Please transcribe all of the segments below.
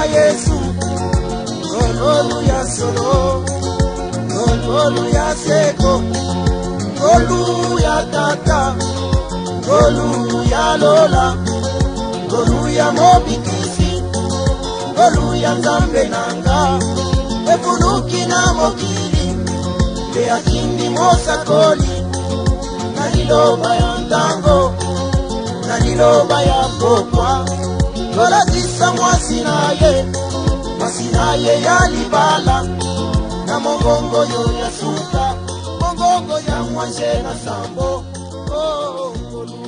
na Yesu. Gololu ya solo, gololu ya seko, golu ya tata, golu ya lola, golu ya mobikisi, golu ya nzambe nanga, efuluki na mokili, le akindi mosakoli, naliloba ya ntango, naliloba ya pokwa, golazisa mwasi na ye ya libala, na mongongo yo ya suka, mongongo ya mwanje na sambo. Oh, golu.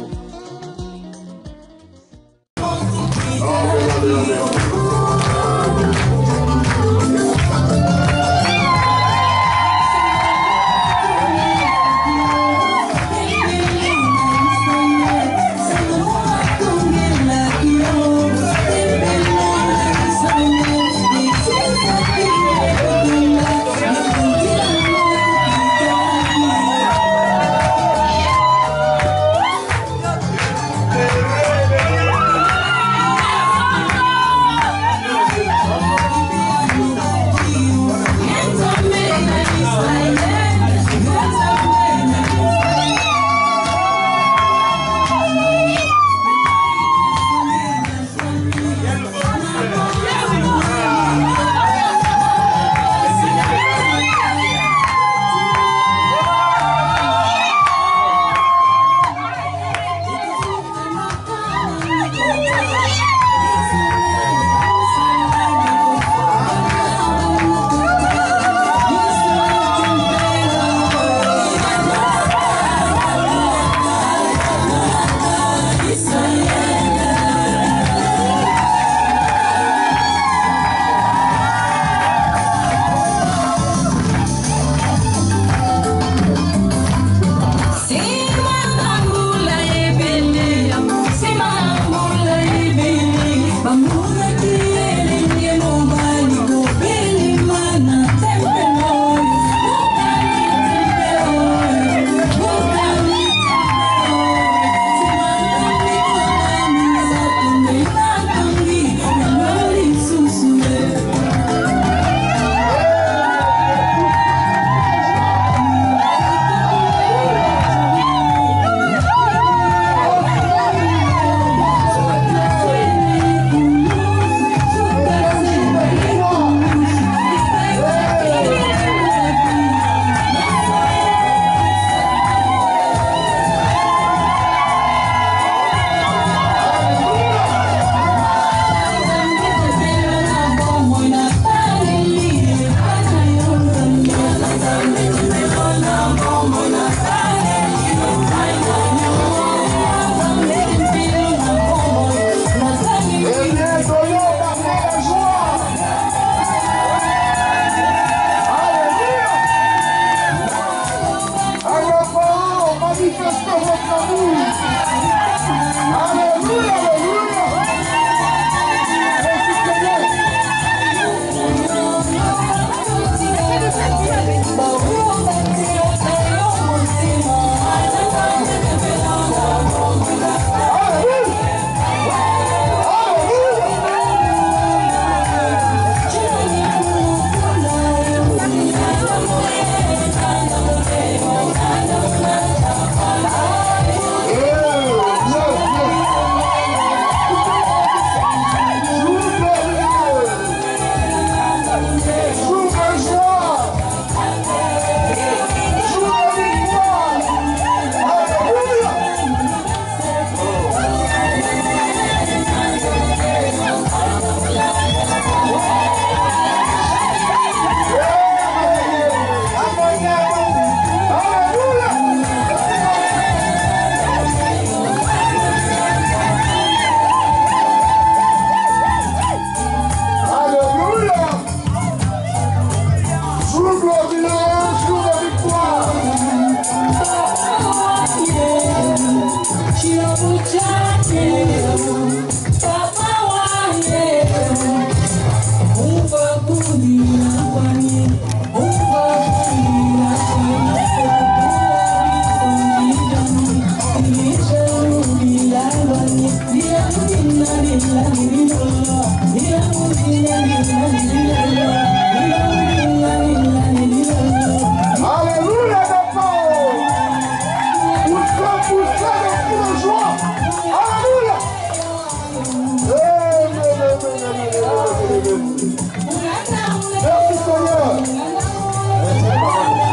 Merci Seigneur.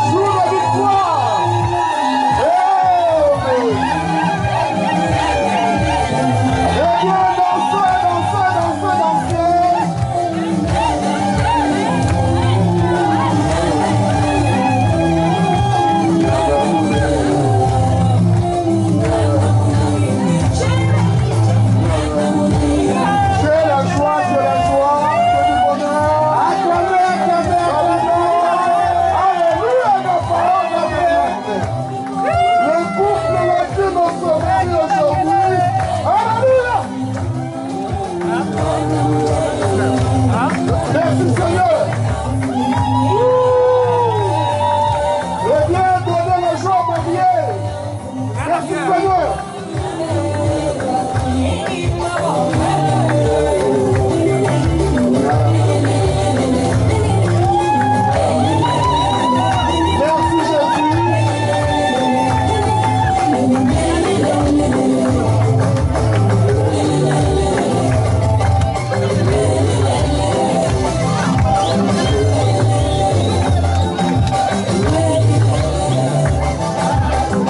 Jour de victoire. Eh bien, dansez, dansez, dansez, dansez. C'est la joie, c'est du bonheur. Acclamez, acclamez, acclamez. Alléluia, nos paroles d'amour. Le couple l'a dit dans son vie aujourd'hui. Alléluia. Merci Seigneur. Eh bien, donnez la joie, mon bien. Merci Seigneur. Merci Jésus.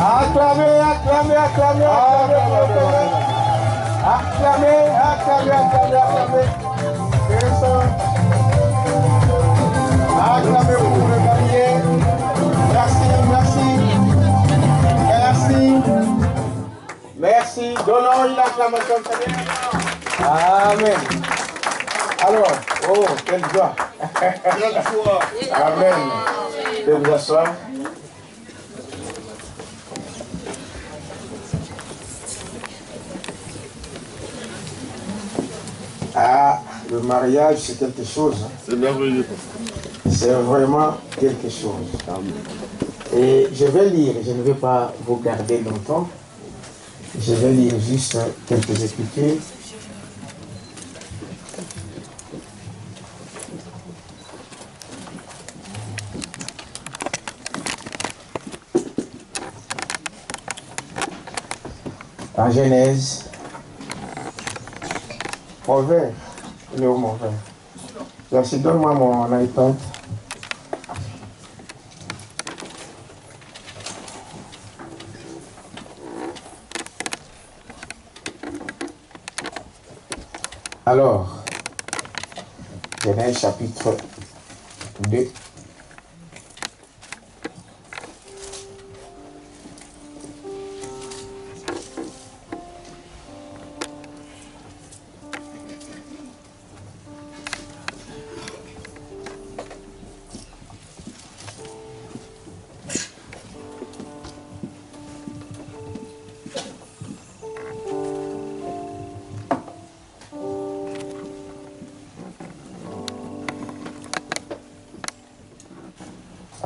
Acclamez, acclamez, acclamez, acclamez, acclamez, acclamez, acclamez, acclamez. C'est ça. Acclamez, vous pouvez gagner. Merci, merci. Merci. Merci. Donnons une acclamation au Seigneur. Amen. Alors, oh, quelle joie. Quelle joie. Amen. Je vous asseoir. Ah, le mariage, c'est quelque chose. Hein. C'est merveilleux. C'est vraiment quelque chose. Et je vais lire, je ne vais pas vous garder longtemps. Je vais lire juste quelques Écritures. En Genèse, mon verre, il est où mon verre? Merci, donne-moi mon iPad. Alors, Genèse chapitre 2.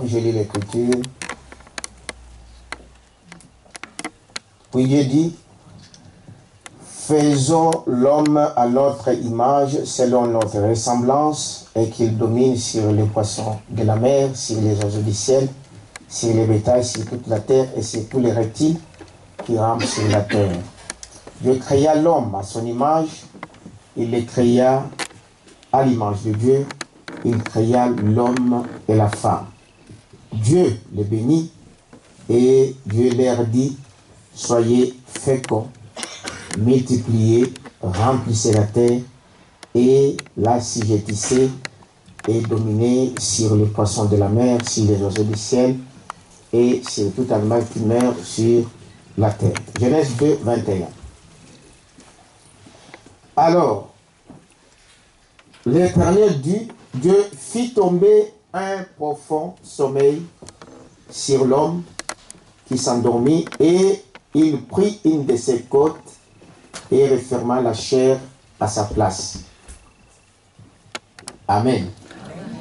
Je lis l'Écriture. Puis Dieu dit, faisons l'homme à notre image, selon notre ressemblance, et qu'il domine sur les poissons de la mer, sur les oiseaux du ciel, sur les bétails, sur toute la terre, et sur tous les reptiles qui rampent sur la terre. Dieu créa l'homme à son image, il les créa à l'image de Dieu, il créa l'homme et la femme. Dieu les bénit et Dieu leur dit, soyez féconds, multipliez, remplissez la terre et l'assujettissez et dominez sur les poissons de la mer, sur les oiseaux du ciel et sur tout animal qui meurt sur la terre. Genèse 2, 21. Alors, l'Éternel dit, Dieu fit tomber un profond sommeil sur l'homme qui s'endormit et il prit une de ses côtes et referma la chair à sa place. Amen.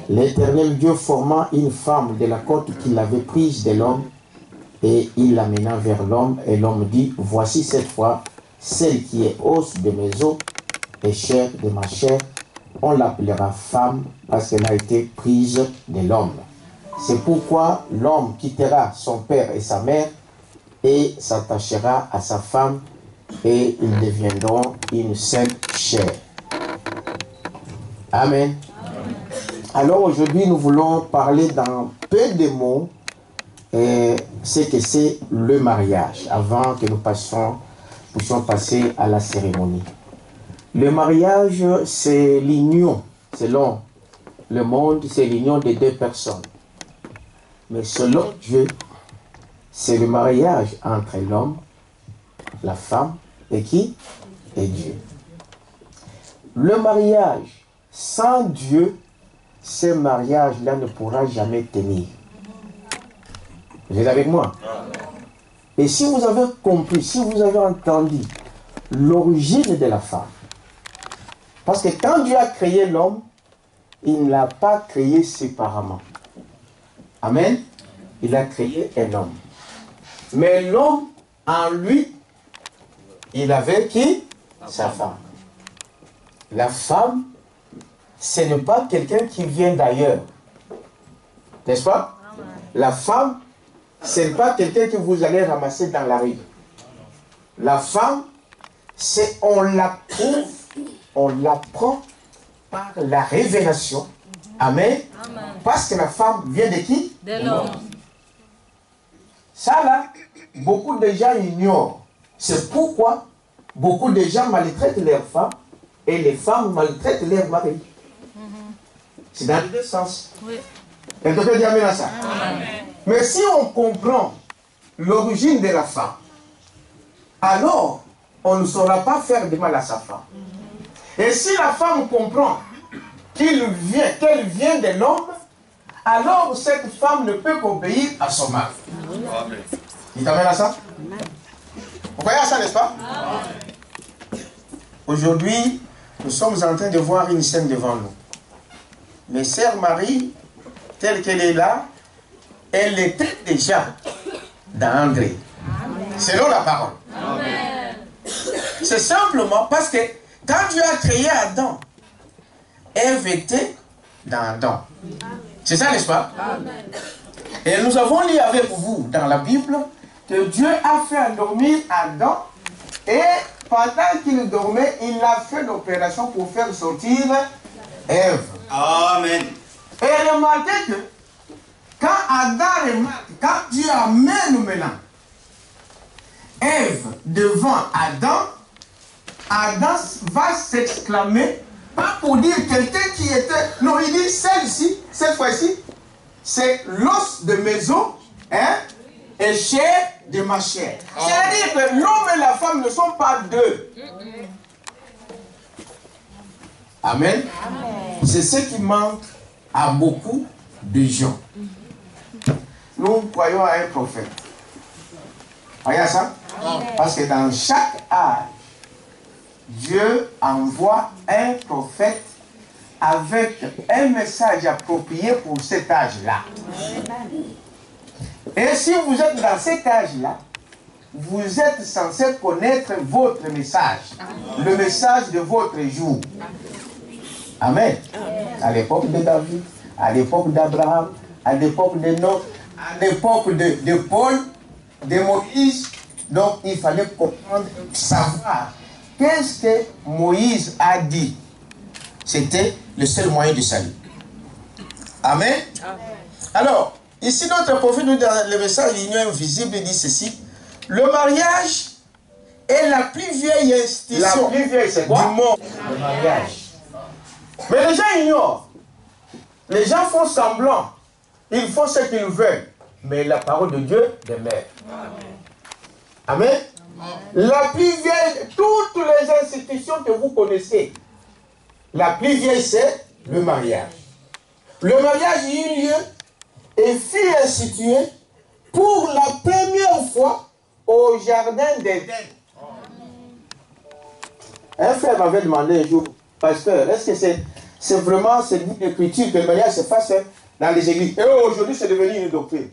L'Éternel Dieu forma une femme de la côte qu'il avait prise de l'homme et il l'amena vers l'homme et l'homme dit, voici cette fois celle qui est os de mes os et chair de ma chair. On l'appellera femme parce qu'elle a été prise de l'homme. C'est pourquoi l'homme quittera son père et sa mère et s'attachera à sa femme et ils deviendront une seule chair. Amen. Alors aujourd'hui, nous voulons parler dans peu de mots ce que c'est le mariage, avant que nous puissions passer à la cérémonie. Le mariage, c'est l'union, selon le monde, c'est l'union de deux personnes. Mais selon Dieu, c'est le mariage entre l'homme, la femme et qui? Et Dieu. Le mariage, sans Dieu, ce mariage-là ne pourra jamais tenir. Vous êtes avec moi? Et si vous avez compris, si vous avez entendu l'origine de la femme, parce que quand Dieu a créé l'homme, il ne l'a pas créé séparément. Amen. Il a créé un homme. Mais l'homme, en lui, il avait qui? Sa femme. La femme, ce n'est pas quelqu'un qui vient d'ailleurs. N'est-ce pas? La femme, ce n'est pas quelqu'un que vous allez ramasser dans la rue. La femme, c'est on l'apprend par la révélation. Amen. Amen. Parce que la femme vient de qui? De l'homme. Ça là, beaucoup de gens ignorent. C'est pourquoi beaucoup de gens maltraitent leurs femmes et les femmes maltraitent leurs maris. C'est dans les deux sens. Oui. Et donc, dire amen à ça. Amen. Mais si on comprend l'origine de la femme, alors on ne saura pas faire de mal à sa femme. Et si la femme comprend qu'elle vient de l'homme, alors cette femme ne peut qu'obéir à son mari. Il t'amène à ça? Vous voyez à ça, n'est-ce pas? Aujourd'hui, nous sommes en train de voir une scène devant nous. Mais sœur Marie, telle qu'elle est là, elle était déjà dans André. Selon la parole. C'est simplement parce que quand Dieu a créé Adam, Ève était dans Adam. C'est ça, n'est-ce pas? Amen. Et nous avons lu avec vous dans la Bible que Dieu a fait endormir Adam et pendant qu'il dormait, il a fait l'opération pour faire sortir Ève. Amen. Et remarquez que quand Adam remarque, quand Dieu amène maintenant Ève devant Adam, Adam va s'exclamer, pas pour dire quelqu'un qui était... Non, il dit celle-ci, cette fois-ci, c'est l'os de mes os, hein, et chair de ma chair. C'est-à-dire que l'homme et la femme ne sont pas deux. Amen. C'est ce qui manque à beaucoup de gens. Nous croyons à un prophète. Voyez ça? Parce que dans chaque âge, Dieu envoie un prophète avec un message approprié pour cet âge-là. Et si vous êtes dans cet âge-là, vous êtes censé connaître votre message, le message de votre jour. Amen. À l'époque de David, à l'époque d'Abraham, à l'époque de Noé, à l'époque de Paul, de Moïse, donc il fallait comprendre, savoir qu'est-ce que Moïse a dit. C'était le seul moyen du salut. Amen. Alors, ici notre prophète nous dans le message l'union invisible dit ceci: le mariage est la plus vieille institution du monde. Le mariage. Mais les gens ignorent. Les gens font semblant. Ils font ce qu'ils veulent. Mais la parole de Dieu demeure. Amen. La plus vieille, toutes les institutions que vous connaissez, la plus vieille c'est le mariage. Le mariage eut lieu et fut institué pour la première fois au jardin d'Éden. Un frère m'avait demandé un jour, pasteur, est-ce que c'est vraiment cette écriture que le mariage se fasse dans les églises? Et aujourd'hui c'est devenu une doctrine.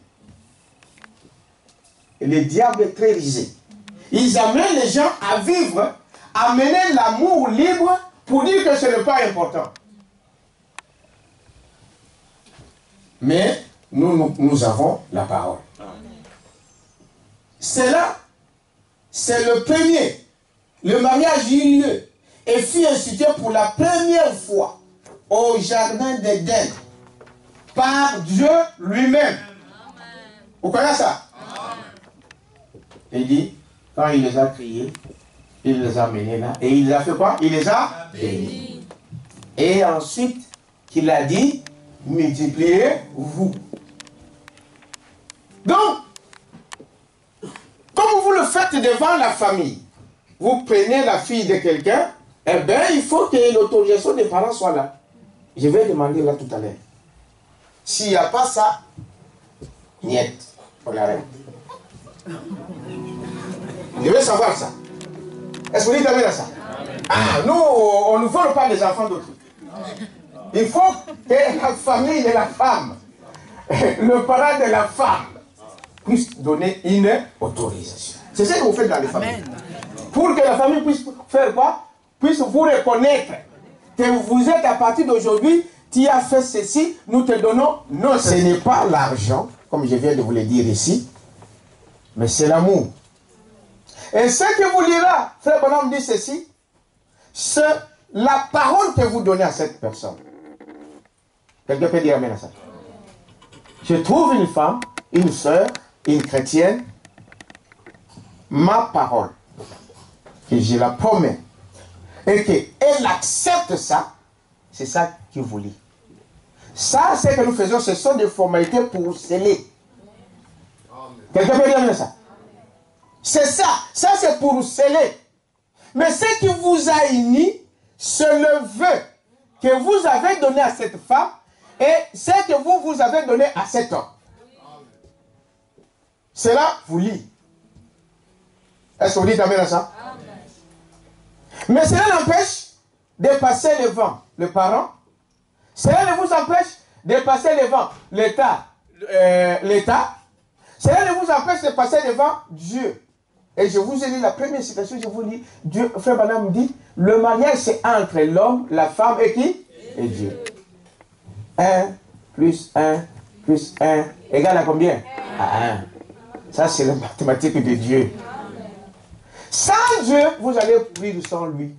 Et le diable est très risé. Ils amènent les gens à vivre, à mener l'amour libre pour dire que ce n'est pas important. Mais nous avons la parole. C'est là, c'est le premier. Le mariage eut lieu et fut institué pour la première fois au jardin d'Éden par Dieu lui-même. Vous connaissez ça? Il dit, quand il les a créés, il les a menés là, et il les a fait quoi? Il les a bénis. Et ensuite, qu'il a dit, multipliez-vous. Donc, comme vous le faites devant la famille, vous prenez la fille de quelqu'un, eh bien, il faut que l'autorisation des parents soit là. Je vais demander là tout à l'heure. S'il n'y a pas ça, niet, on arrête. Je veux savoir ça. Est-ce que vous dites amen à ça? Ah, nous, on ne vole pas les enfants d'autrui. Il faut que la famille de la femme, le parent de la femme, puisse donner une autorisation. C'est ça que vous faites dans les familles. Pour que la famille puisse faire quoi? Puisse vous reconnaître que vous êtes à partir d'aujourd'hui, tu as fait ceci, nous te donnons. Non, ce n'est pas l'argent, comme je viens de vous le dire ici, mais c'est l'amour. Et ce que vous lirez, frère Bonhomme dit ceci, c'est la parole que vous donnez à cette personne. Quelqu'un peut dire amen à ça? Je trouve une femme, une sœur, une chrétienne, ma parole, que je la promets, et qu'elle accepte ça, c'est ça qui vous lie. Ça, c'est que nous faisons, ce sont des formalités pour sceller. Quelqu'un peut dire amen à ça? C'est ça, ça c'est pour sceller. Mais ce qui vous a uni, c'est le vœu que vous avez donné à cette femme et ce que vous avez donné à cet homme. Cela vous lie. Est-ce que vous dites amen à ça? Amen. Mais cela n'empêche de passer devant le parent. Cela ne vous empêche de passer devant l'État. Cela ne vous empêche de passer devant Dieu. Et je vous ai dit la première citation, je vous dis, Dieu, frère Branham me dit, le mariage c'est entre l'homme, la femme et qui? Et Dieu. 1 plus 1 plus 1 égale à combien? À 1. Ça c'est la mathématique de Dieu. Sans Dieu, vous allez vivre sans lui.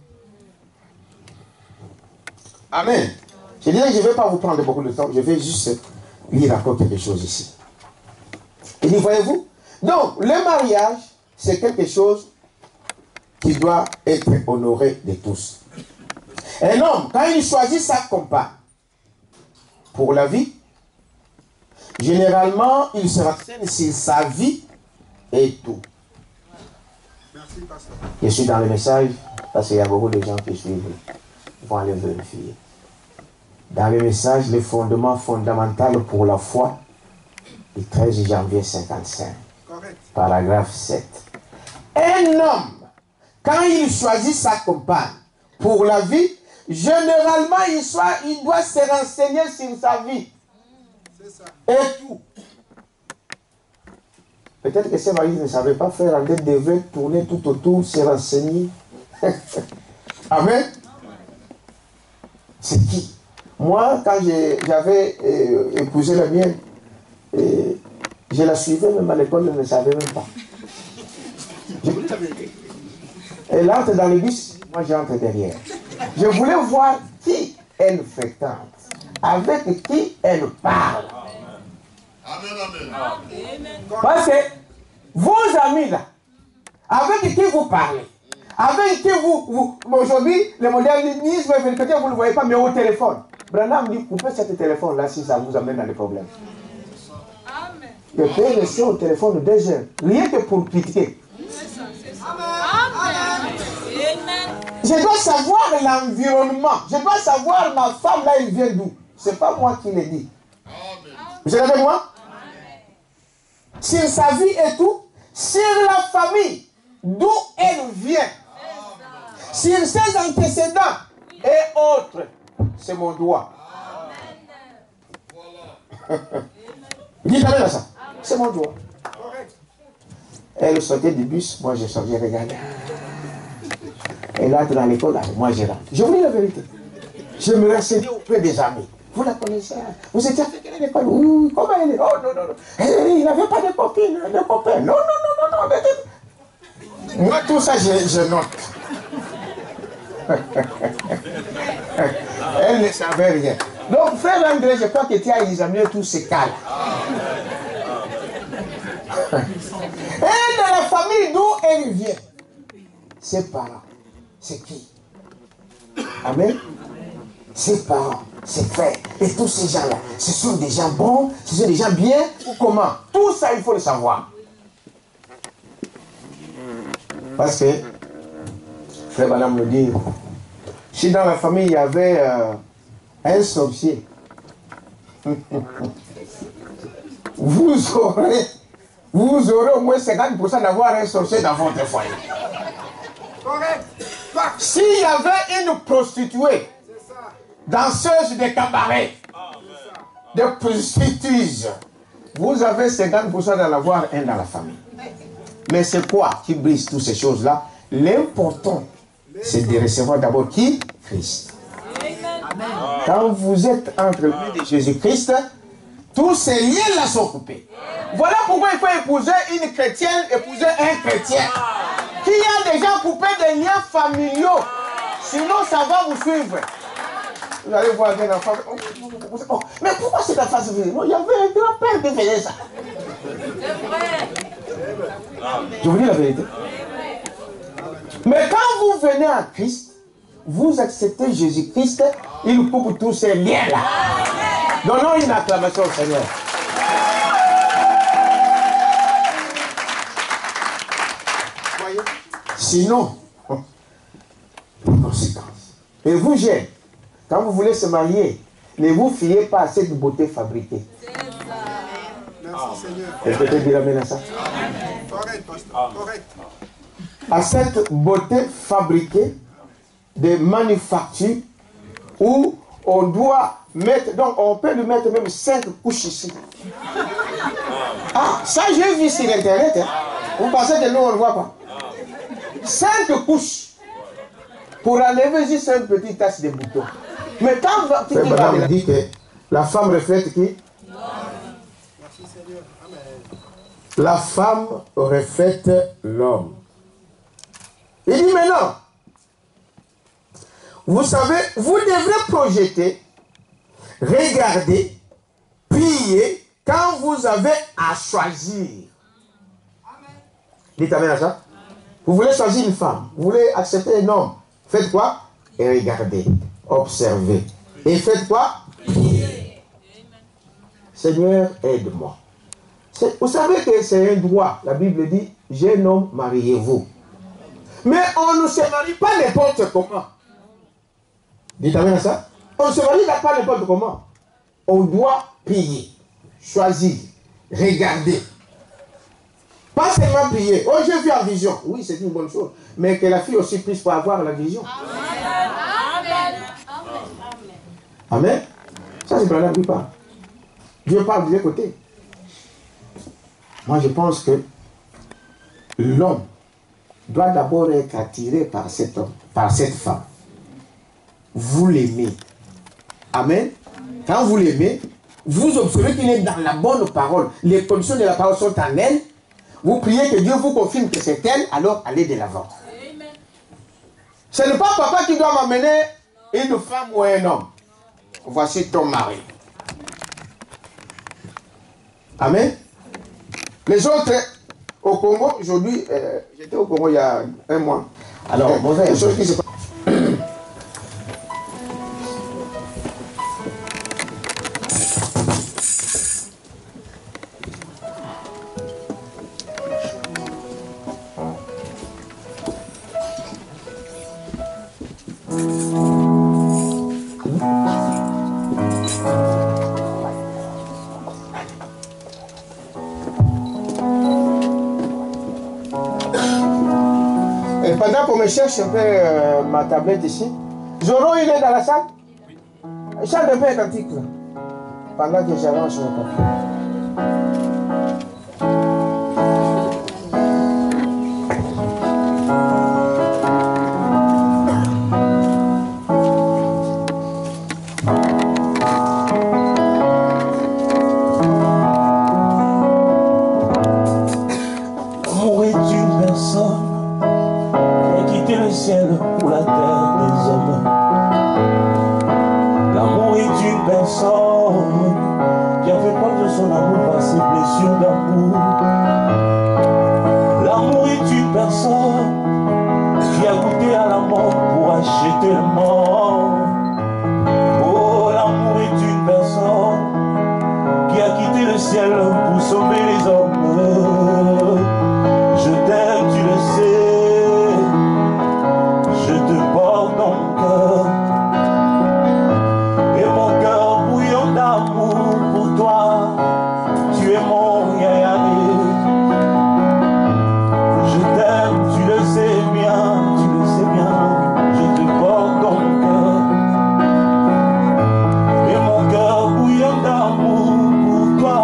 Amen. Je disais, je ne vais pas vous prendre beaucoup de temps, je vais juste lire encore quelque chose ici. Et dit, voyez-vous, donc le mariage, c'est quelque chose qui doit être honoré de tous. Un homme, quand il choisit sa compagne pour la vie, généralement, il se renseigne sur sa vie et tout. Merci, pasteur. Je suis dans le message parce qu'il y a beaucoup de gens qui suivent, vont aller vérifier. Dans le message, le fondement fondamental pour la foi, le 13 janvier 55, Correct. paragraphe 7. Un homme, quand il choisit sa compagne pour la vie, généralement, il doit se renseigner sur sa vie. C'est ça. Et tout. Peut-être que ces maris ne savaient pas faire, en fait, devaient tourner tout autour, se renseigner. Amen. C'est qui? Moi, quand j'avais épousé la mienne, je la suivais même à l'école, je ne savais même pas. Elle entre dans le bus, moi j'entre derrière. Je voulais voir qui elle fréquente, avec qui elle parle. Amen, amen. Parce que vos amis là, avec qui vous parlez, avec qui vous aujourd'hui, le modernisme, vous ne le voyez pas, mais au téléphone. Branham dit, coupez ce téléphone là si ça vous amène dans les problèmes. Amen. Je peux laisser au téléphone 2 heures, rien que pour critiquer. Amen. Je dois savoir l'environnement. Je dois savoir ma femme là, elle vient d'où. Ce n'est pas moi qui l'ai dit. Vous êtes avec moi? Sur sa vie et tout, sur la famille, d'où elle vient, sur ses antécédents et autres. C'est mon droit. Dites amen à ça. C'est mon droit. Elle sortait du bus, moi je sortais, regardez. Elle entre dans l'école, moi je rentre. Je vous dis la vérité. Je me renseignais auprès des amis. Vous la connaissez? Vous étiez avec elle à l'école? Oui, comment elle est? Oh non, non, non. Il n'avait pas de copine, de copain. Non, non, non, non, non. Moi, tout ça, je note. Elle ne savait rien. Donc, frère André, je crois que tu as examiné tous ces cas-là. Et dans la famille d'où elle vient, ses parents, c'est qui? Amen. Ses parents, ses frères, et tous ces gens-là, ce sont des gens bons, ce sont des gens bien, ou comment? Tout ça, il faut le savoir. Parce que, frère Madame me dit, si dans la famille il y avait un sorcier, vous aurez au moins 50% d'avoir un sorcier dans votre foyer. Correct. S'il y avait une prostituée, danseuse de cabaret, de prostituées, vous avez 50% d'en avoir un dans la famille. Mais c'est quoi qui brise toutes ces choses-là? L'important, c'est de recevoir d'abord qui? Christ. Amen. Quand vous êtes entre les mains de Jésus-Christ, tous ces liens-là sont coupés. Voilà pourquoi il faut épouser une chrétienne, épouser un chrétien qui a déjà coupé des liens familiaux. Sinon, ça va vous suivre. Vous allez voir un enfant. Oh, mais pourquoi cet enfant se faisait? Non, il y avait un grand-père qui faisait ça. C'est vrai. Je vous dis la vérité. Mais quand vous venez à Christ, vous acceptez Jésus-Christ, il coupe tous ces liens-là. Donnons une acclamation au Seigneur. Voyez? Sinon, conséquence. Et vous, jeunes, quand vous voulez se marier, ne vous fiez pas à cette beauté fabriquée. Merci Seigneur. Est-ce que tu peux dire amen à ça? Correct, pasteur. Correct. À cette beauté fabriquée de manufacture où on doit mettre, donc on peut lui mettre même 5 couches ici. Ah, ça j'ai vu sur internet. Hein. Vous pensez que nous on ne voit pas? 5 couches pour enlever juste une petite tache de bouton. Mais quand madame dit que la femme reflète qui? Merci Seigneur. Amen. La femme reflète l'homme. Il dit maintenant, vous savez, vous devrez projeter, regarder, prier quand vous avez à choisir. Amen. Dites amen à ça. Vous voulez choisir une femme, vous voulez accepter un homme. Faites quoi? Et regardez, observez. Et faites quoi? Priez. Seigneur, aide-moi. Vous savez que c'est un droit. La Bible dit, jeune homme, mariez-vous. Mais on ne se marie pas n'importe comment. Dites amen à ça. On ne se marie pas n'importe comment. On doit prier, choisir, regarder. Pas seulement prier. Oh, j'ai vu en vision. Oui, c'est une bonne chose. Mais que la fille aussi puisse avoir la vision. Amen. Amen. Ça, c'est Branham qui parle. Dieu parle de deux côtés. Moi, je pense que l'homme doit d'abord être attiré par cet homme, par cette femme. Vous l'aimez. Amen. Quand vous l'aimez, vous observez qu'il est dans la bonne parole. Les conditions de la parole sont en elle. Vous priez que Dieu vous confirme que c'est elle, alors allez de l'avant. Ce n'est pas papa qui doit m'amener une femme ou un homme. Voici ton mari. Amen. Les autres, au Congo, aujourd'hui, j'étais au Congo il y a un mois. Alors, les choses qui se passent. Et pendant qu'on me cherche un peu ma tablette ici, Zoro, il est dans la salle? Oui. Chante un peu un cantique là, pendant que j'avance sur le papier. Pour la terre des hommes, l'amour. L'amour est une personne qui a goûté à la mort pour acheter le mort. Oh, l'amour est une personne qui a quitté le ciel pour sauver les hommes. Je t'aime, tu le sais, je te porte dans mon cœur. Et mon cœur bouillant d'amour pour toi, tu es mon yayadé. Je t'aime, tu le sais bien, je te porte dans mon cœur. Et mon cœur bouillant d'amour pour toi,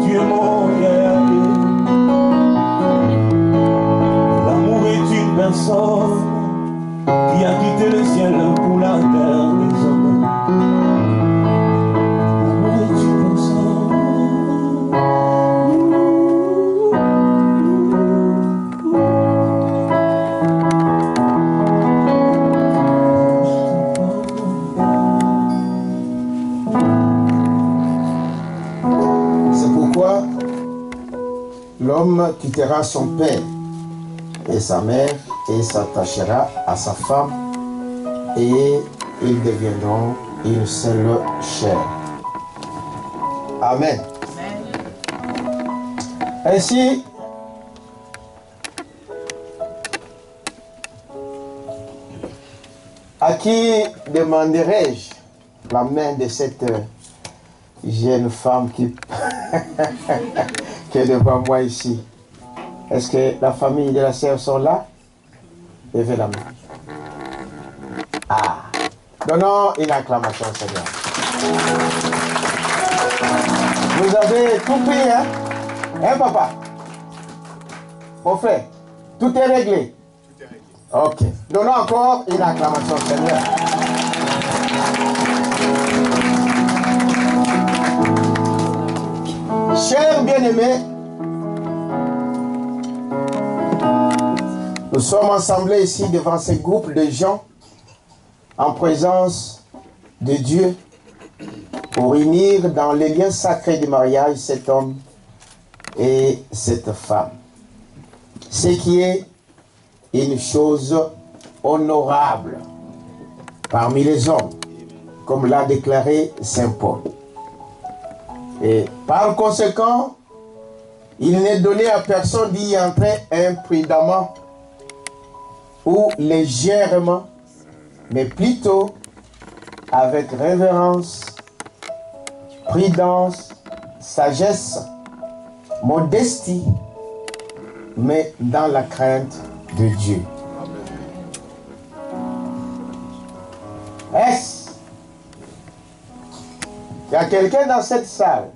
tu es mon yayadé. L'amour est une personne qui a quitté le ciel pour la terre des hommes. L'amour est une personne. C'est pourquoi l'homme quittera son père et sa mère et s'attachera à sa femme et ils deviendront une seule chair. Amen. Ainsi, à qui demanderai-je la main de cette jeune femme qui est devant moi ici? Est-ce que la famille de la sœur sont là? Levez la main. Ah! Donnons une acclamation, Seigneur. Vous avez tout pris, hein? Hein, papa? Mon frère, tout est réglé? Tout est réglé. Ok. Donnons encore une acclamation, Seigneur. Chers bien-aimés, nous sommes assemblés ici devant ce groupe de gens en présence de Dieu pour unir dans les liens sacrés du mariage cet homme et cette femme. Ce qui est une chose honorable parmi les hommes, comme l'a déclaré Saint Paul. Et par conséquent, il n'est donné à personne d'y entrer imprudemment ou légèrement, mais plutôt avec révérence, prudence, sagesse, modestie, mais dans la crainte de Dieu. Est-ce qu'il y a quelqu'un dans cette salle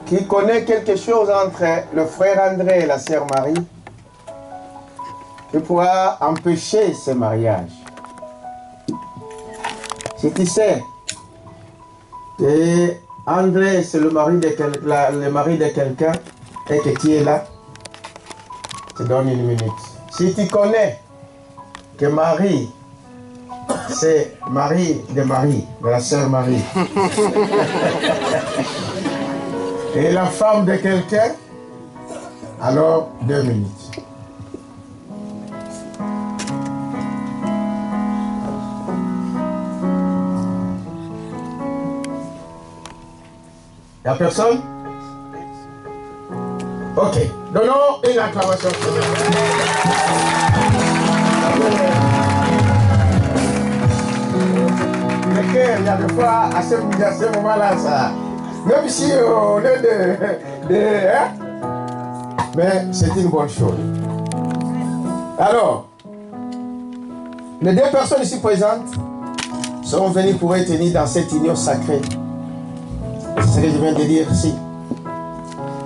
qui connaît quelque chose entre le frère André et la sœur Marie qui pourra empêcher ce mariage? Si tu sais que André c'est le mari de quelqu'un et que tu es là, je te donne une minute. Si tu connais que Marie c'est Marie, de la sœur Marie, et la femme de quelqu'un, alors 2 minutes. Il n'y a personne? Ok. Donnons une acclamation. Le cœur, il y a des fois, à ce moment-là, ça... Même si on est hein? Mais c'est une bonne chose. Alors, les 2 personnes ici présentes sont venues pour être unies dans cette union sacrée. C'est ce que je viens de dire ici.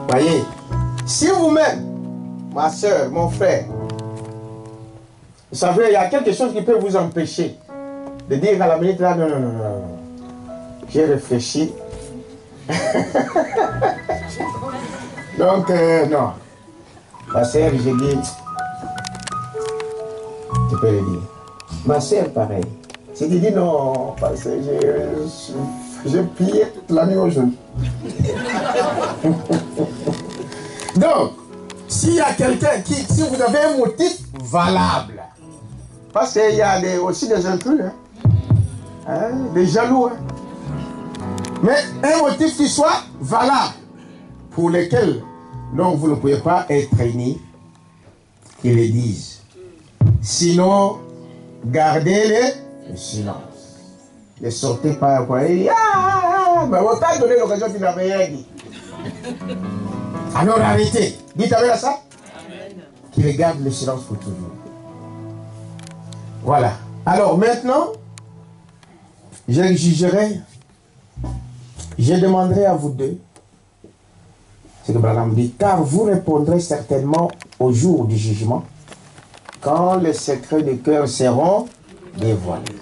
Voyez, si vous-même, ma soeur, mon frère, vous savez, il y a quelque chose qui peut vous empêcher de dire à la minute là, non. J'ai réfléchi. Donc, non. Ma soeur, j'ai dit, tu peux le dire. Ma soeur, pareil. Si tu dis non, parce que j'ai plié toute la nuit aujourd'hui. Donc, s'il y a quelqu'un qui, si vous avez un motif valable, parce qu'il y a aussi des intrus, des jaloux, mais un motif qui soit valable, pour lequel donc vous ne pouvez pas être réunis, qu'ils le disent. Sinon, gardez le silence. Ne sortez pas quoi. Mais autant donner l'occasion qu'il n'avait rien dit. Alors arrêtez. Dites avec ça. Qu'il garde le silence pour toujours. Voilà. Alors maintenant, je demanderai à vous deux, c'est que Branham dit, car vous répondrez certainement au jour du jugement, quand les secrets du cœur seront dévoilés.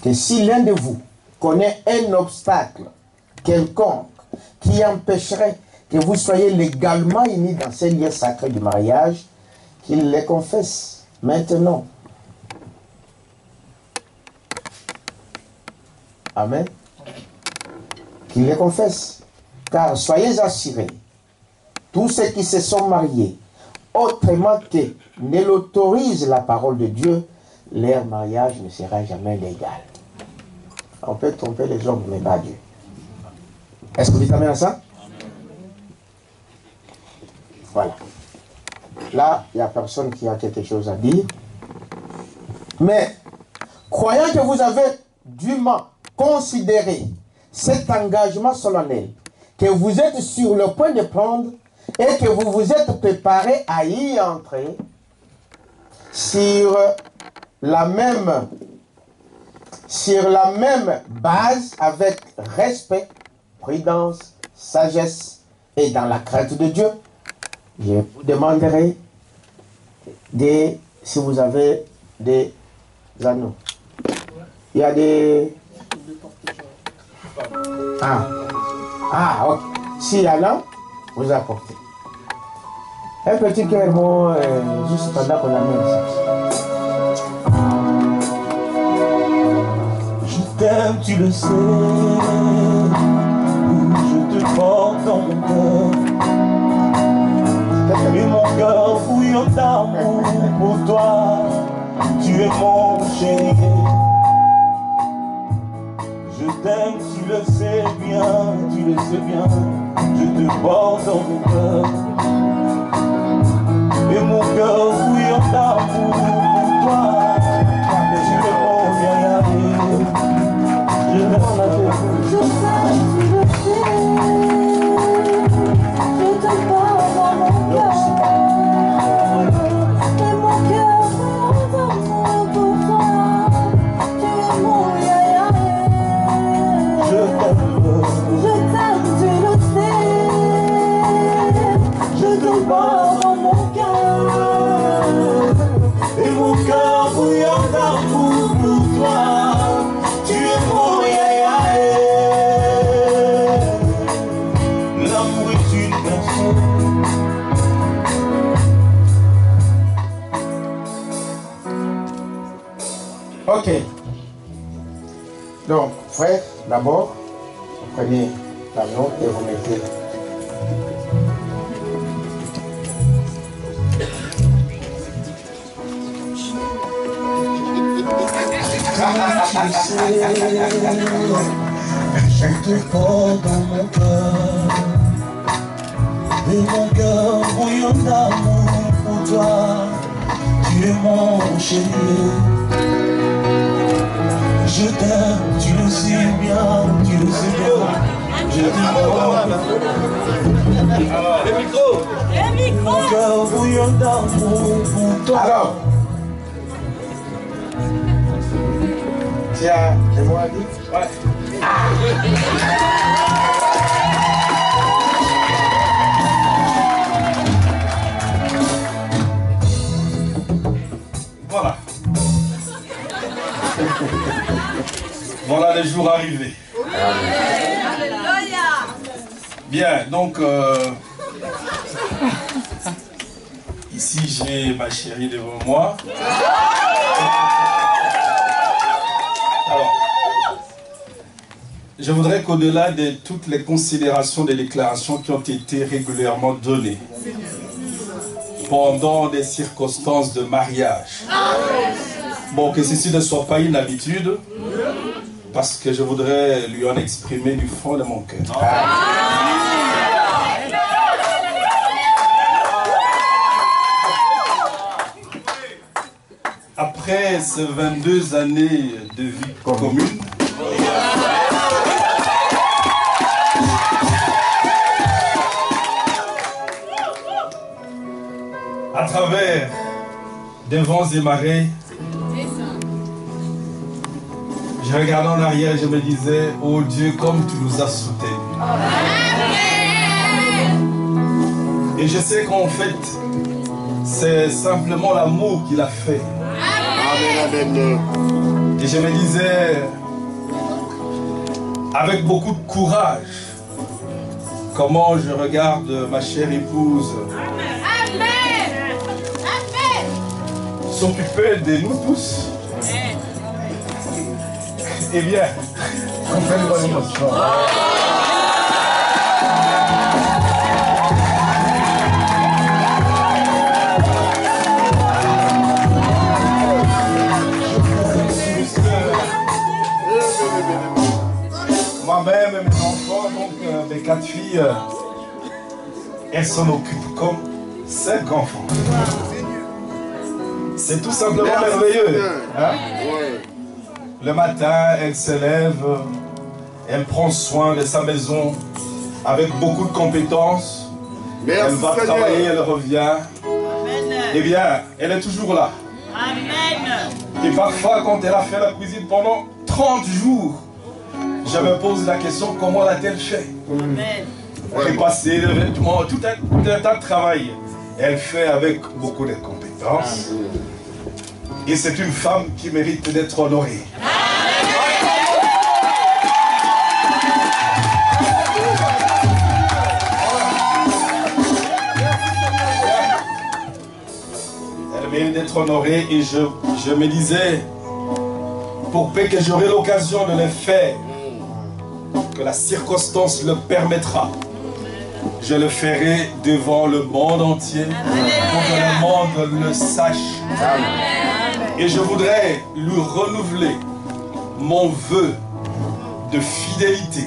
Que si l'un de vous connaît un obstacle quelconque qui empêcherait que vous soyez légalement unis dans ces liens sacrés du mariage, qu'il les confesse maintenant. Amen. Qu'il les confesse. Car soyez assurés, tous ceux qui se sont mariés, autrement que ne l'autorise la parole de Dieu, leur mariage ne sera jamais légal. On peut tromper les hommes, mais pas Dieu. Est-ce que vous dites amen à ça? Voilà. Là, il n'y a personne qui a quelque chose à dire. Mais, croyant que vous avez dûment considéré cet engagement solennel que vous êtes sur le point de prendre et que vous vous êtes préparé à y entrer sur la même base, avec respect, prudence, sagesse et dans la crainte de Dieu, je vous demanderai si vous avez des anneaux. Il y a des... ok. S'il y en a, vous apportez. Un petit cœur, juste pendant qu'on amène ça. Je t'aime, tu le sais. Je te porte dans mon cœur. Et mon cœur bouillon d'amour pour toi. Tu es mon chéri. Je t'aime, tu le sais bien, tu le sais bien. Je te porte dans mon cœur. Et mon cœur bouillon d'amour pour toi. Tu es mon bien-aimé. Je reste là. Je sais, tu le sais. Je te porte dans mon cœur. Et mon cœur bouillon d'amour pour toi. Tu es mon bien-aimé. Je t'aime, tu le sais. Je te porte dans mon cœur. et mon cœur bouillant d'amour pour toi. Tu es mon yayaé. L'amour est une personne. Ok. Donc, frère, d'abord, vous prenez l'anneau et vous mettez. Je te porte dans mon cœur. Et mon cœur bouillon d'amour pour toi. Tu es mon chéri. Je t'aime, tu le sais bien, tu le sais bien. Je te porte. Mon cœur bouillon d'amour pour toi. Alors, tu as des mots à dire? Ouais. Voilà. Voilà les jours arrivés. Bien, donc ici j'ai ma chérie devant moi. Alors, je voudrais qu'au-delà de toutes les considérations des déclarations qui ont été régulièrement données pendant des circonstances de mariage, bon, que ceci ne soit pas une habitude, parce que je voudrais lui en exprimer du fond de mon cœur. Après ces 22 années de vie commune, à travers des vents et marées, je regardais en arrière et je me disais, oh Dieu, comme tu nous as soutenus. Et je sais qu'en fait, c'est simplement l'amour qu'il a fait. Et je me disais, avec beaucoup de courage, comment je regarde ma chère épouse s'occuper de nous tous. Eh bien, comprenez-moi l'émotion. Moi-même et mes enfants, donc mes 4 filles, elles s'en occupent comme 5 enfants. C'est tout simplement merveilleux. Hein? Le matin, elle se lève, elle prend soin de sa maison avec beaucoup de compétences. Elle va travailler, elle revient. Eh bien, elle est toujours là. Et parfois, quand elle a fait la cuisine pendant 30 jours, je me pose la question, comment l'a-t-elle fait? Repasser les vêtements, tout un tas de travail. Elle fait avec beaucoup de compétences. Et c'est une femme qui mérite d'être honorée. Elle mérite d'être honorée et je me disais, pour peu que j'aurai l'occasion de le faire, que la circonstance le permettra, je le ferai devant le monde entier, pour que le monde le sache. Et je voudrais lui renouveler mon vœu de fidélité.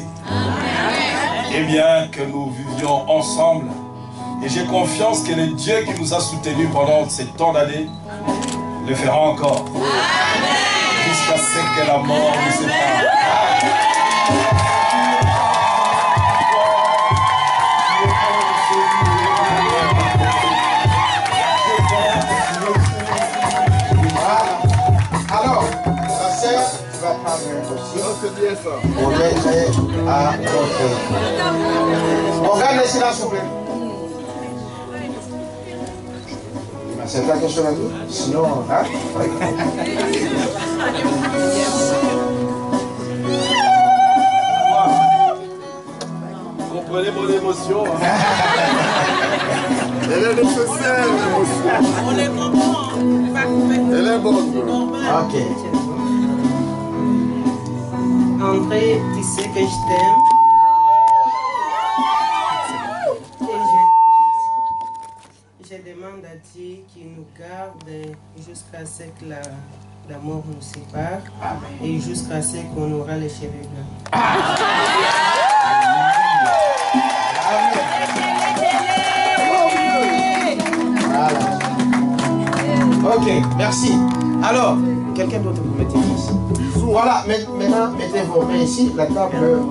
Et bien que nous vivions ensemble. Et j'ai confiance que le Dieu qui nous a soutenus pendant ces temps d'années le fera encore. Jusqu'à ce que la mort nous sépare. On mettrait à côté. On garde le silence, s'il vous plaît. C'est pas quelque chose à dire? Sinon, hein? Vous comprenez mon émotion? Elle est nécessaire, l'émotion. On les comprend. Elle est bonne. Ok. André, tu sais que je t'aime. Et je demande à Dieu qu'il nous garde jusqu'à ce que la mort nous sépare. Et jusqu'à ce qu'on aura les cheveux blancs. Voilà. Ok, merci. Alors, quelqu'un d'autre vous mettez ici. Voilà, maintenant, mettez vos mains ici. La table,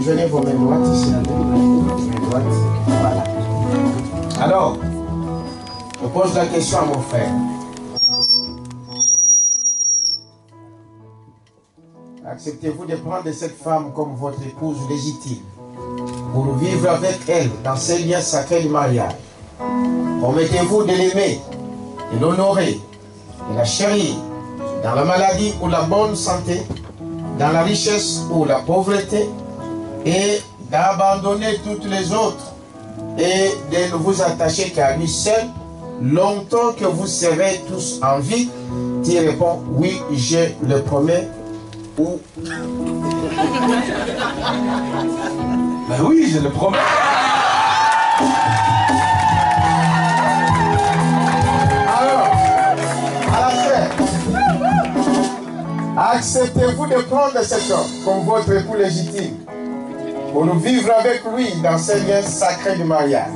je n'ai vos mains droites ici. Mains droites. Voilà. Alors, je pose la question à mon frère. Acceptez-vous de prendre cette femme comme votre épouse légitime pour vivre avec elle dans ces liens sacrés du mariage? Promettez-vous de l'aimer, de l'honorer, de la chérir, dans la maladie ou la bonne santé, dans la richesse ou la pauvreté, et d'abandonner toutes les autres et de ne vous attacher qu'à lui seul, longtemps que vous serez tous en vie? Tu réponds, oui, je le promets, ou Ben oui, je le promets. Alors, à la fin, acceptez-vous de prendre cet homme comme votre époux légitime pour nous vivre avec lui dans ces liens sacrés du mariage?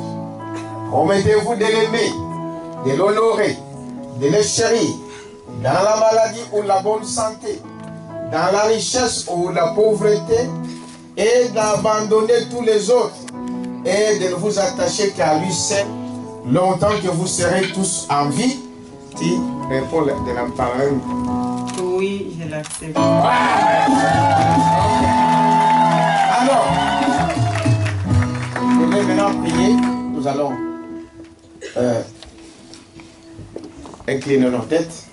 Promettez-vous de l'aimer, de l'honorer, de le chérir, dans la maladie ou la bonne santé, dans la richesse ou la pauvreté, et d'abandonner tous les autres, et de ne vous attacher qu'à lui seul, longtemps que vous serez tous en vie? Tu réponds de la parole. Oui, je l'accepte. Alors, je vais maintenant prier. Nous allons incliner nos têtes.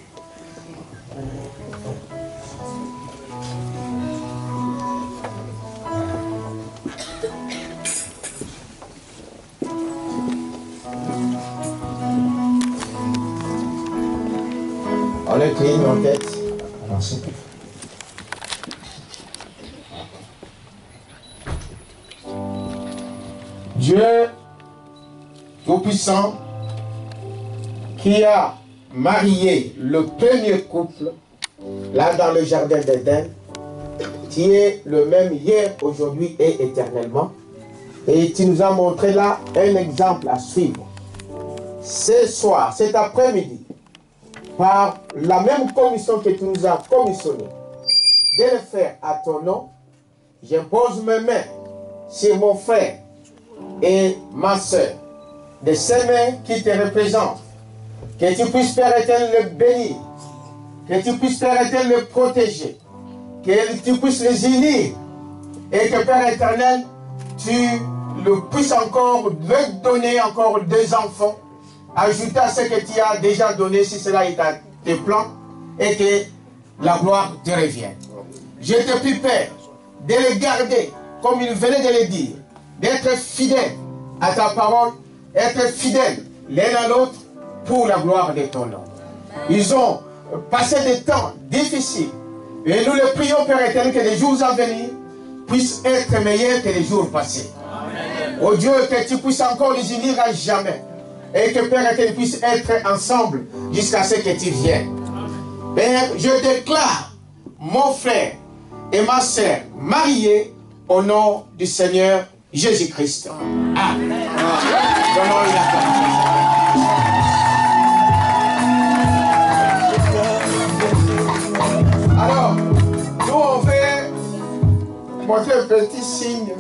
On incline nos têtes. Avancez. Dieu Tout-Puissant, qui a marié le premier couple, là dans le jardin d'Éden, qui est le même hier, aujourd'hui et éternellement, et tu nous as montré là un exemple à suivre. Ce soir, cet après-midi, par la même commission que tu nous as commissionné, de le faire à ton nom, j'impose mes mains sur mon frère et ma soeur, de ces mains qui te représentent, que tu puisses, Père éternel, le bénir, que tu puisses, Père éternel, le protéger, que tu puisses les unir, et que, Père éternel, tu le puisses encore leur donner encore des enfants, ajouter à ce que tu as déjà donné, si cela est à tes plans, et que la gloire te revienne. Je te prie, Père, de les garder, comme il venait de le dire, d'être fidèle à ta parole, être fidèle l'un à l'autre pour la gloire de ton nom. Ils ont passé des temps difficiles, et nous les prions, Père éternel, que les jours à venir puissent être meilleurs que les jours passés. Oh Dieu, que tu puisses encore les unir à jamais, et que Père éternel puisse être ensemble jusqu'à ce que tu viennes. Père, je déclare mon frère et ma sœur mariés au nom du Seigneur Jésus-Christ. Amen. Donnons-lui la parole. Alors, nous on fait montrer un petit signe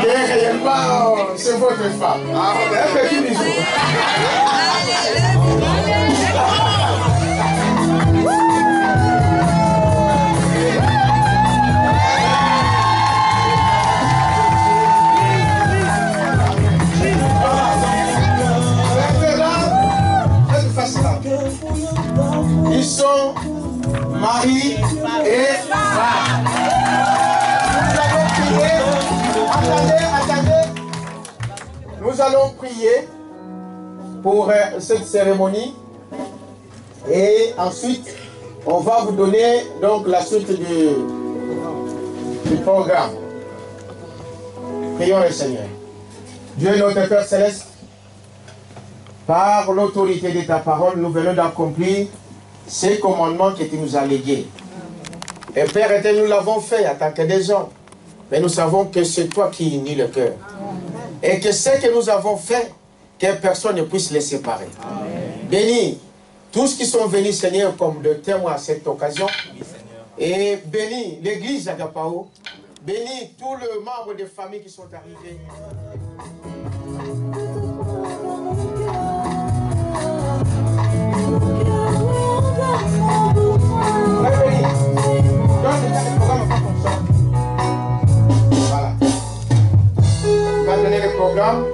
que réellement c'est votre femme. Un petit bisou. Ils sont mari et femme. Nous allons prier. Attendez. Nous allons prier pour cette cérémonie. Et ensuite, on va vous donner donc la suite du programme. Prions le Seigneur. Dieu notre Père Céleste, par l'autorité de ta parole, nous venons d'accomplir ces commandements que tu nous as légués. Et Père éternel, nous l'avons fait en tant que des hommes. Mais nous savons que c'est toi qui unis le cœur. Et que ce que nous avons fait, que personne ne puisse les séparer. Bénis tous qui sont venus, Seigneur, comme de témoins à cette occasion. Et bénis l'église d'Agapao. Bénis tous les membres des familles qui sont arrivés. Voilà. On va donner le programme.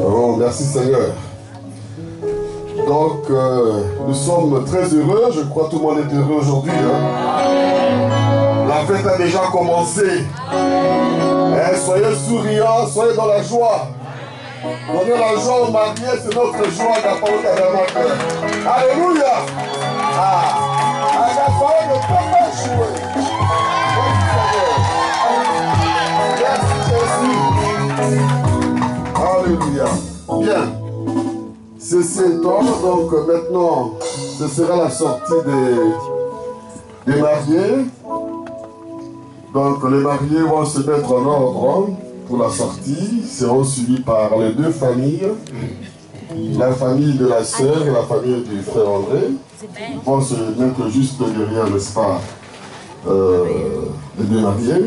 Oh, merci Seigneur. Donc, nous sommes très heureux. Je crois que tout le monde est heureux aujourd'hui. Hein? La fête a déjà commencé. Soyez souriants, soyez dans la joie. Donnez la joie aux mariés, c'est notre joie d'apporter à la cœur. Alléluia. ceci étant, donc maintenant, ce sera la sortie des mariés. Donc les mariés vont se mettre en ordre pour la sortie, seront suivis par les deux familles, la famille de la sœur et la famille du frère André. Ils vont se mettre juste derrière, n'est-ce pas, les deux mariés.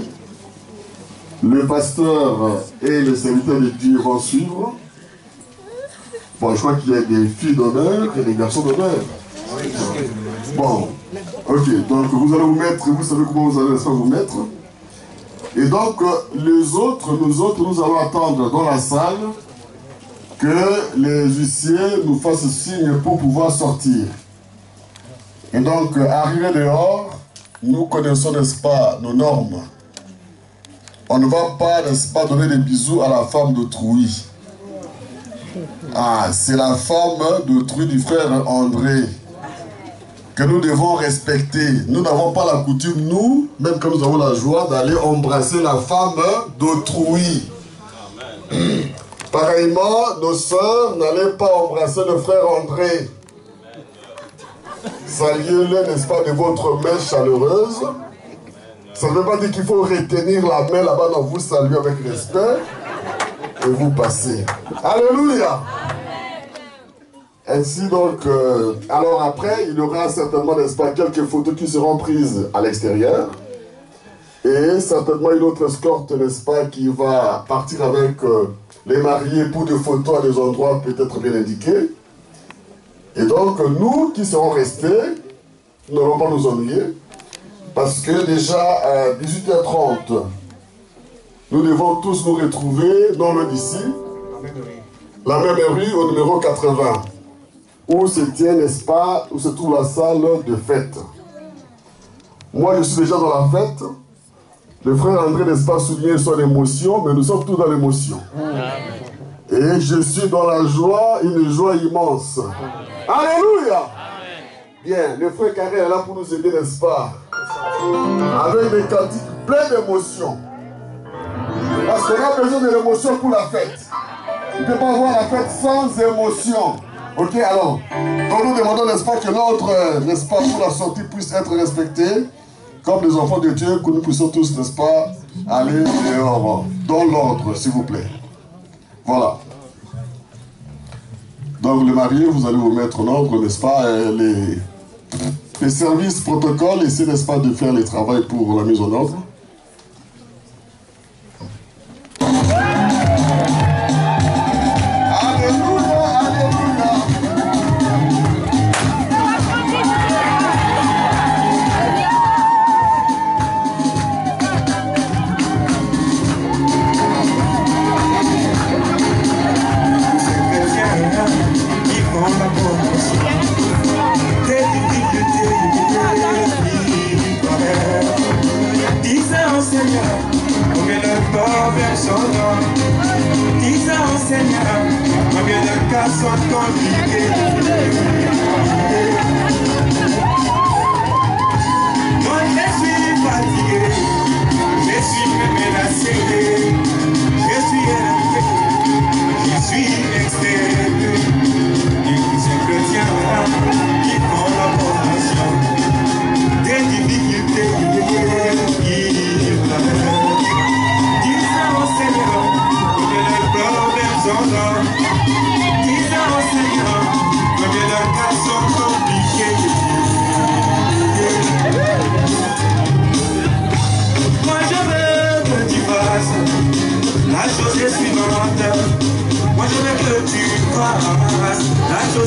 Le pasteur et le serviteur de Dieu vont suivre. Bon, je crois qu'il y a des filles d'honneur et des garçons d'honneur. Bon, ok, donc vous allez vous mettre, vous savez comment vous allez vous mettre. Et donc, nous autres, nous allons attendre dans la salle que les huissiers nous fassent signe pour pouvoir sortir. Et donc, arrivé dehors, nous connaissons, n'est-ce pas, nos normes. On ne va pas, n'est-ce pas, donner des bisous à la femme d'autrui. Ah, c'est la femme d'autrui du frère André que nous devons respecter. Nous n'avons pas la coutume, nous, même comme nous avons la joie, d'aller embrasser la femme d'autrui. Pareillement, nos sœurs n'allaient pas embrasser le frère André. Saluez-le, n'est-ce pas, de votre main chaleureuse. Ça ne veut pas dire qu'il faut retenir la main là-bas, non, vous saluez avec respect et vous passez. Alléluia! Ainsi donc, alors après, il y aura certainement, n'est-ce pas, quelques photos qui seront prises à l'extérieur. Et certainement une autre escorte, n'est-ce pas, qui va partir avec les mariés pour des photos à des endroits peut-être bien indiqués. Et donc, nous qui serons restés, nous n'allons pas nous ennuyer. Parce que déjà à 18h30, nous devons tous nous retrouver non loin d'ici, la même rue au numéro 80, où se tient, n'est-ce pas, où se trouve la salle de fête. Moi, je suis déjà dans la fête. Le frère André, n'est-ce pas, souligné son émotion, mais nous sommes tous dans l'émotion. Et je suis dans la joie, une joie immense. Alléluia! Bien, le frère Carré est là pour nous aider, n'est-ce pas? Avec des cantiques pleins d'émotions. Parce qu'on a besoin de l'émotion pour la fête. On ne peut pas avoir la fête sans émotion. Ok, alors, donc nous demandons, n'est-ce pas, que l'ordre, n'est-ce pas, pour la sortie puisse être respecté, comme les enfants de Dieu, que nous puissions tous, n'est-ce pas, aller dehors, dans l'ordre, s'il vous plaît. Voilà. Donc, les mariés, vous allez vous mettre en ordre, n'est-ce pas, les services protocoles, essaient, n'est-ce pas, de faire le travail pour la mise en ordre.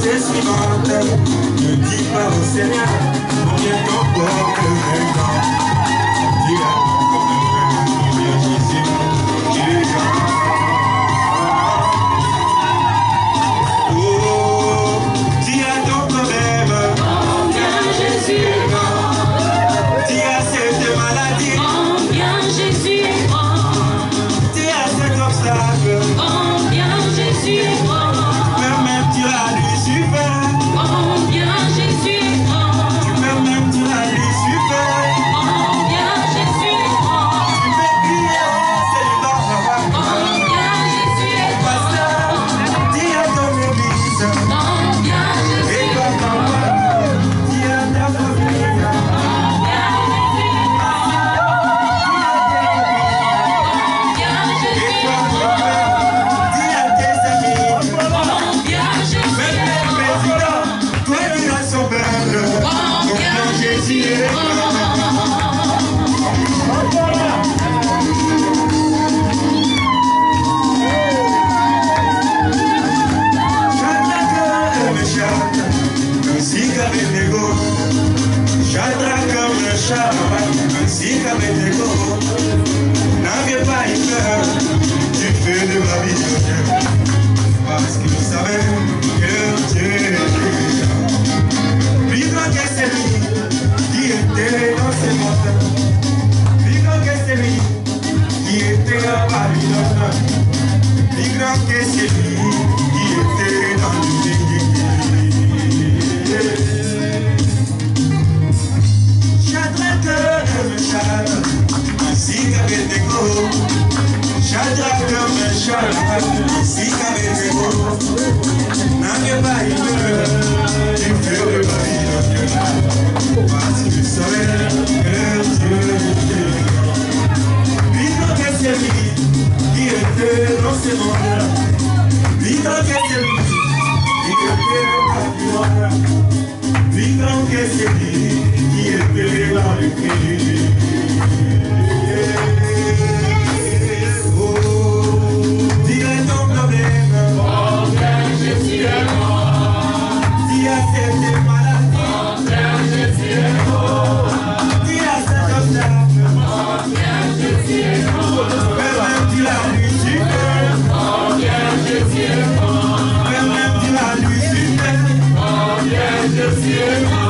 Jésus Toi dira son peuple, combien Jésus est ainsi qu'Abednego, Shadrach comme le chat, ainsi qu'Abednego, n'avait pas eu peur du feu de Babylone, parce qu'il savait que Dieu était plus grand que celui qui était dans ces montagnes, plus grand que celui qui était à Babylone, plus grand que celui qui était dans le pays. Shadrach, Meshach, ainsi qu'Abednego, Shadrach, Meshach, ainsi qu'Abednego, n'avaient pas eu peur du feu de Babylone, parce qu'ils savaient que Dieu était plus grand que celui qui était dans ce monde, plus grand que celui qui était à Babylone, plus grand que celui qui était dans le pays. Oh, dirais ton problème, combien Jésus est mort. Dis à cette maladie, combien Jésus est mort. Dis à cet obstacle, combien Jésus est mort. Permets-tu la nuit suprême, combien Jésus est mort. Permets-tu la nuit suprême, combien Jésus est mort.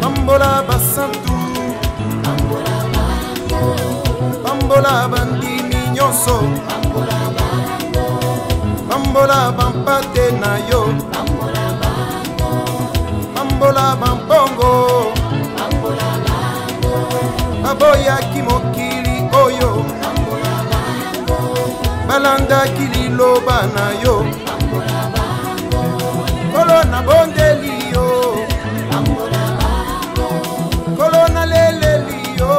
Bambola basantu, bambola bandimi nyonso, bambola bampate na yo, bambola bambongo, baboyaki mokili oyo, balandaki liloba na yo, kolo na bondeli yo, kolo na leleli yo,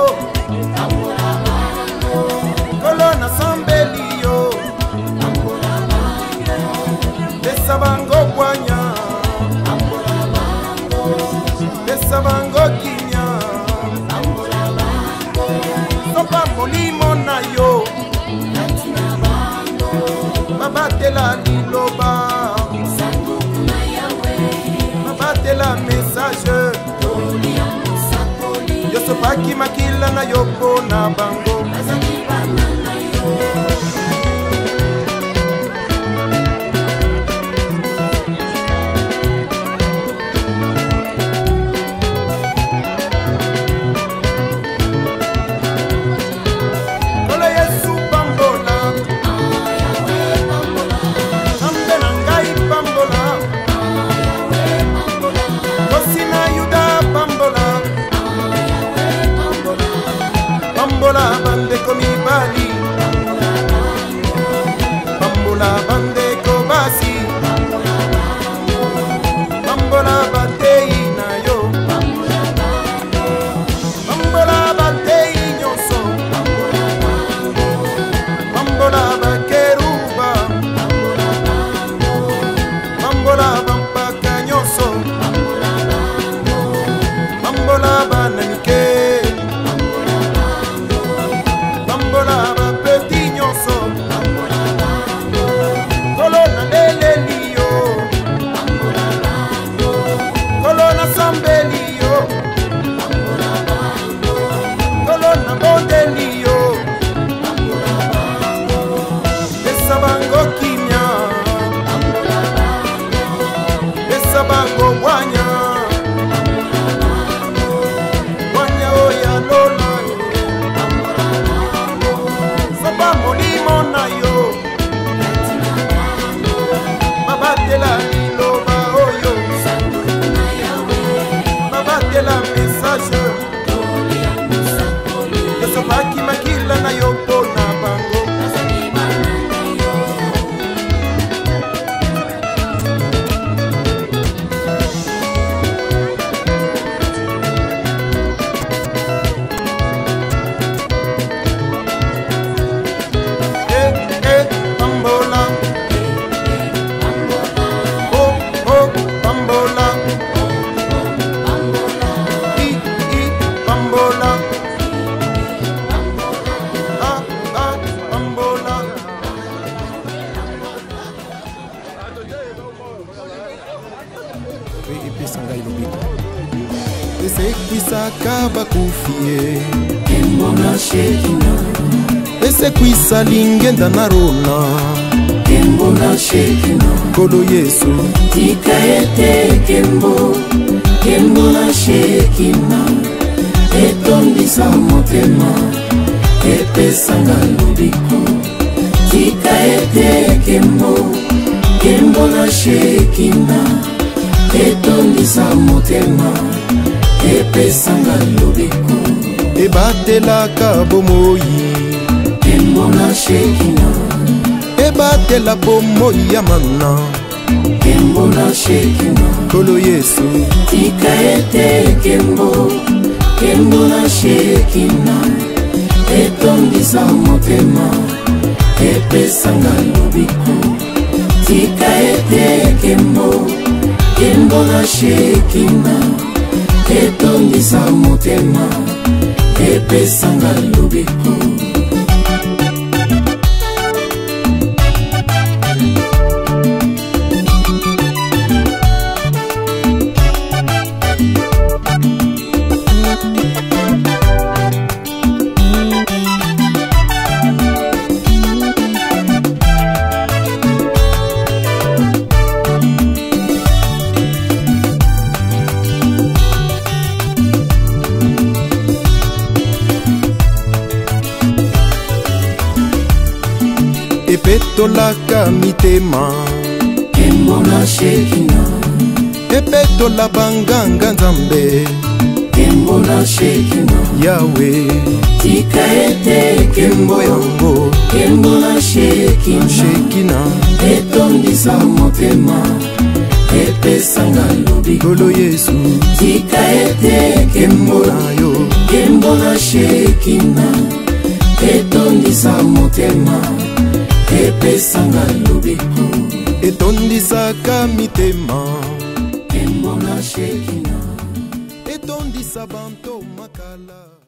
kolo na sambeli yo, pesa bango kwanya, pesa bango kinya, baki makila na yoko na bango Bambola bande komibali Bambola bande kobasi Bambola batei na yo Bambola batei nyonso Bambola bakeruba Bambola bampaka nyonso Bambola bananike Ese kwisa lingenda na rona Kembo na shekina Kolo Yesu Tika ete kembo Kembo na shekina Etondisa motema Epesanga lubiko Tika ete kembo Kembo na shekina Etondisa motema Epesanga lubiko Ebatelaka bomoyi Kembo na shekina Ebatela bomoyi ya mana Kembo na shekina Kolo Yesu Tika ete kembo Kembo na shekina Etondisa motema Epesanga lubiko Tika ete kembo Kembo na shekina Etondisa motema Epesanga lubiko Epetolaka mitema Kembo na shekina Epetola banganga nzambe Kembo na shekina Yawe Tika ete kembo yango Kembo na shekina Shekina Etondisa motema Epesanga lubiko Kolo Yesu Tika ete kembo na yo Kembo na shekina Etondisa motema Epesanga lubiko Etondisaka mitema Kembo na shekina Etondisa banto makala